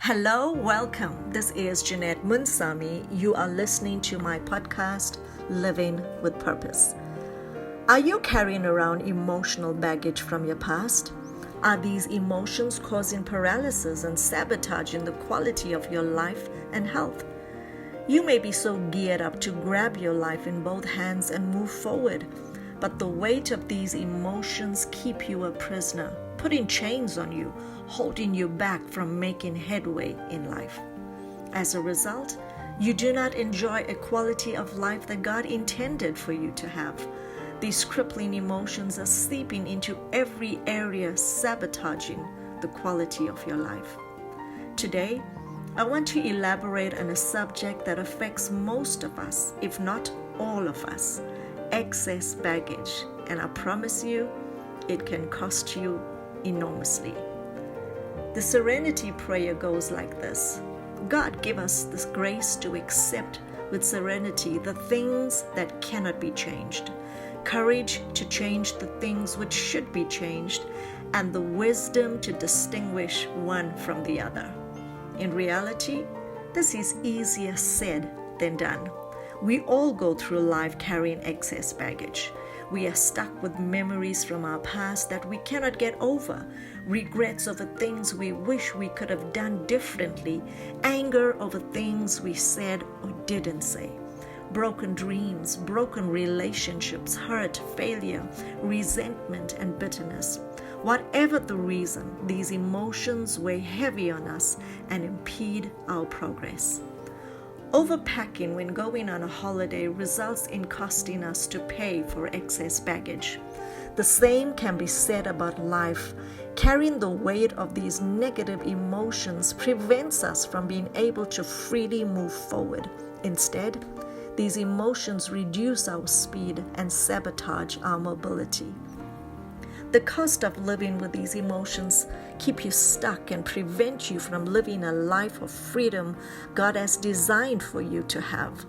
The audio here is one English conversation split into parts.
Hello, welcome. This is Jeanette Munsami. You are listening to my podcast, Living with Purpose. Are you carrying around emotional baggage from your past? Are these emotions causing paralysis and sabotaging the quality of your life and health? You may be so geared up to grab your life in both hands and move forward, but the weight of these emotions keep you a prisoner, putting chains on you, holding you back from making headway in life. As a result, you do not enjoy a quality of life that God intended for you to have. These crippling emotions are seeping into every area, sabotaging the quality of your life. Today, I want to elaborate on a subject that affects most of us, if not all of us, excess baggage, and I promise you, it can cost you enormously. The serenity prayer goes like this: God, give us this grace to accept with serenity the things that cannot be changed, courage to change the things which should be changed, and the wisdom to distinguish one from the other. In reality, this is easier said than done. We all go through life carrying excess baggage. We are stuck with memories from our past that we cannot get over, regrets over things we wish we could have done differently, anger over things we said or didn't say, broken dreams, broken relationships, hurt, failure, resentment, and bitterness. Whatever the reason, these emotions weigh heavy on us and impede our progress. Overpacking when going on a holiday results in costing us to pay for excess baggage. The same can be said about life. Carrying the weight of these negative emotions prevents us from being able to freely move forward. Instead, these emotions reduce our speed and sabotage our mobility. The cost of living with these emotions keep you stuck and prevent you from living a life of freedom God has designed for you to have.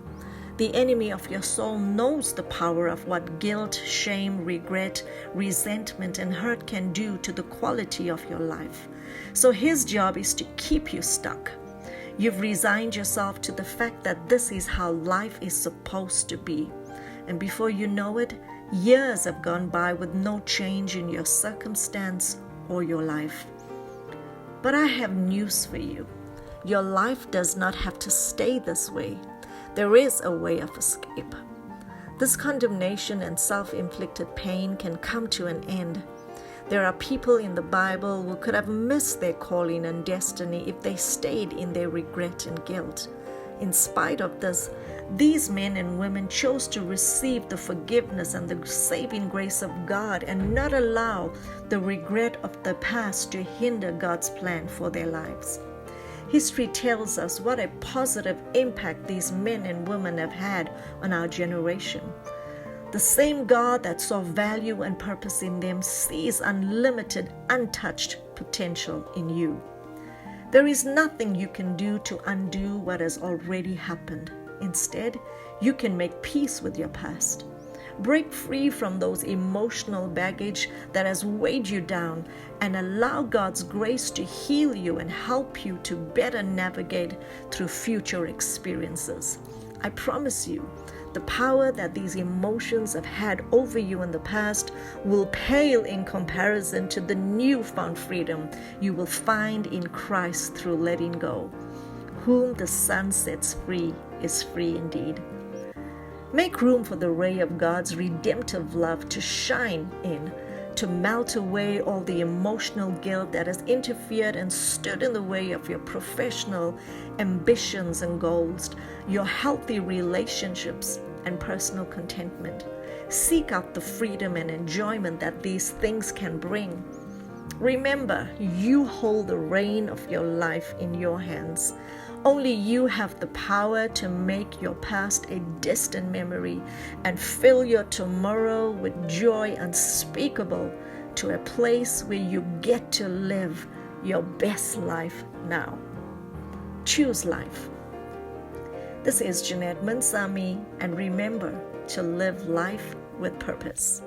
The enemy of your soul knows the power of what guilt, shame, regret, resentment, and hurt can do to the quality of your life. So his job is to keep you stuck. You've resigned yourself to the fact that this is how life is supposed to be. And before you know it, years have gone by with no change in your circumstance or your life. But I have news for you. Your life does not have to stay this way. There is a way of escape. This condemnation and self-inflicted pain can come to an end. There are people in the Bible who could have missed their calling and destiny if they stayed in their regret and guilt. In spite of this, these men and women chose to receive the forgiveness and the saving grace of God and not allow the regret of the past to hinder God's plan for their lives. History tells us what a positive impact these men and women have had on our generation. The same God that saw value and purpose in them sees unlimited, untouched potential in you. There is nothing you can do to undo what has already happened. Instead, you can make peace with your past. Break free from those emotional baggage that has weighed you down and allow God's grace to heal you and help you to better navigate through future experiences. I promise you, the power that these emotions have had over you in the past will pale in comparison to the newfound freedom you will find in Christ through letting go. Whom the Son sets free is free indeed. Make room for the ray of God's redemptive love to shine in, to melt away all the emotional guilt that has interfered and stood in the way of your professional ambitions and goals, your healthy relationships and personal contentment. Seek out the freedom and enjoyment that these things can bring. Remember, you hold the reign of your life in your hands. Only you have the power to make your past a distant memory and fill your tomorrow with joy unspeakable to a place where you get to live your best life now. Choose life. This is Jeanette Munsami, and remember to live life with purpose.